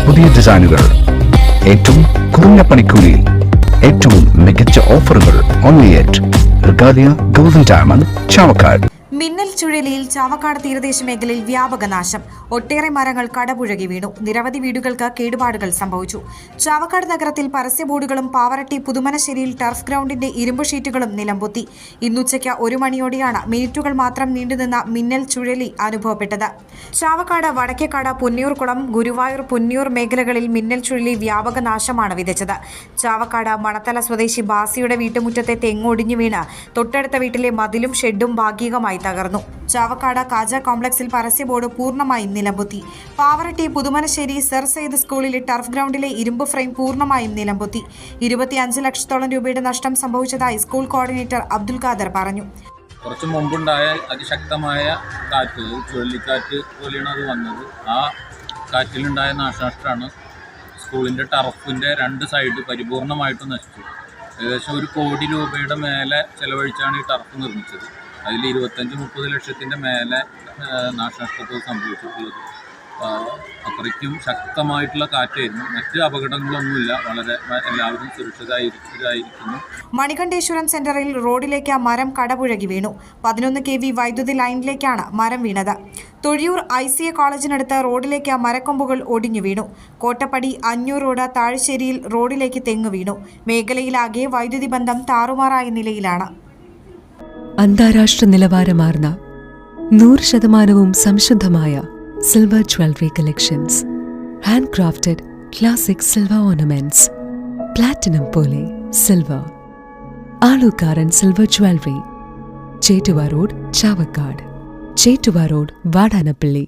പുതിയ ഡിസൈനുകൾ, ഏറ്റവും കുറഞ്ഞ പണിക്കൂലിയിൽ ഏറ്റവും മികച്ച ഓഫറുകൾ. Only at Regalia golden diamond, Chavakkad. മിന്നൽ ചുഴലിയിൽ ചാവക്കാട് തീരദേശ മേഖലയിൽ വ്യാപക നാശം. ഒട്ടേറെ മരങ്ങൾ കടപുഴകി വീണു. നിരവധി വീടുകൾക്ക് കേടുപാടുകൾ സംഭവിച്ചു. ചാവക്കാട് നഗരത്തിൽ പരസ്യ ബോർഡുകളും പാവറട്ടി പുതുമനശ്ശേരിയിൽ ടർഫ് ഗ്രൗണ്ടിന്റെ ഇരുമ്പ് ഷീറ്റുകളും നിലംപൊത്തി. ഇന്നുച്ചയ്ക്ക് 1 മണിയോടെയാണ് മിനിറ്റുകൾ മാത്രം നീണ്ടുനിന്ന മിന്നൽ ചുഴലി അനുഭവപ്പെട്ടത്. ചാവക്കാട്, വടക്കേക്കാട്, പുന്നിയൂർകുളം, ഗുരുവായൂർ, പുന്നിയൂർ മേഖലകളിൽ മിന്നൽ ചുഴലി വ്യാപക നാശമാണ് വിതച്ചത്. ചാവക്കാട് മണത്തല സ്വദേശി ബാസിയുടെ വീട്ടുമുറ്റത്തെ തെങ്ങൊടിഞ്ഞു വീണ് തൊട്ടടുത്ത വീട്ടിലെ മതിലും ഷെഡും ഭാഗികമായി തകർന്നു. ചാവക്കാട് കാജ കോംപ്ലക്സിൽ പരസ്യ ബോർഡ് പൂർണ്ണമായും നിലംപൊത്തി. പാവറട്ടി പുതുമനശ്ശേരി സർ സെയ്ദ് സ്കൂളിലെ ടർഫ് ഗ്രൗണ്ടിലെ ഇരുമ്പ് ഫ്രെയിം പൂർണ്ണമായും നിലംപൊത്തി. 25 ലക്ഷത്തോളം രൂപയുടെ നഷ്ടം സംഭവിച്ചതായി സ്കൂൾ കോർഡിനേറ്റർ അബ്ദുൽ ഖാദർ പറഞ്ഞു. കുറച്ചു മുമ്പുണ്ടായ അതിശക്തമായ കാറ്റ്, ചുഴലിക്കാറ്റ് പോലെയാണ് അത് വന്നത്. ആ കാറ്റിലുണ്ടായ നാശനഷ്ടമാണ് സ്കൂളിൻ്റെ ടർഫിൻ്റെ 2 സൈഡ് പരിപൂർണമായിട്ടും നശിച്ചു. ഏകദേശം 1 കോടി രൂപയുടെ മേലെ ചെലവഴിച്ചാണ് ഈ ടർഫ് നിർമ്മിച്ചത്. അതിൽ 25-30 ലക്ഷത്തിൻ്റെ മേലെ നാശനഷ്ടത്തിൽ സംഭവിച്ചിട്ടുള്ളത്. അത്രയ്ക്കും ശക്തമായിട്ടുള്ള കാറ്റായിരുന്നു. മറ്റ് അപകടങ്ങളൊന്നുമില്ല. വളരെ എല്ലാവരും സുരക്ഷിതരായിരിക്കുന്നു. മണികണ്ഠേശ്വരം സെന്ററിൽ റോഡിലേക്ക് മരം കടപുഴകി വീണു. 11 kV വൈദ്യുതി ലൈനിലേക്കാണ് മരം വീണത്. തൊഴിയൂർ ICA കോളേജിനടുത്ത് റോഡിലേക്ക് മരക്കൊമ്പുകൾ ഒടിഞ്ഞു വീണു. കോട്ടപ്പടി അഞ്ഞൂർ റോഡ് താഴ്ശ്ശേരിയിൽ റോഡിലേക്ക് തെങ്ങ് വീണു. മേഖലയിലാകെ വൈദ്യുതി ബന്ധം താറുമാറായ നിലയിലാണ്. അന്താരാഷ്ട്ര നിലവാരമാർന്ന 100% സംശുദ്ധമായ silver jewellery collections, handcrafted classic silver ornaments, platinum പോലെ silver, Alookkaran silver jewellery, Chettuva road, Chavakkad, Chettuva road, Vadanappally.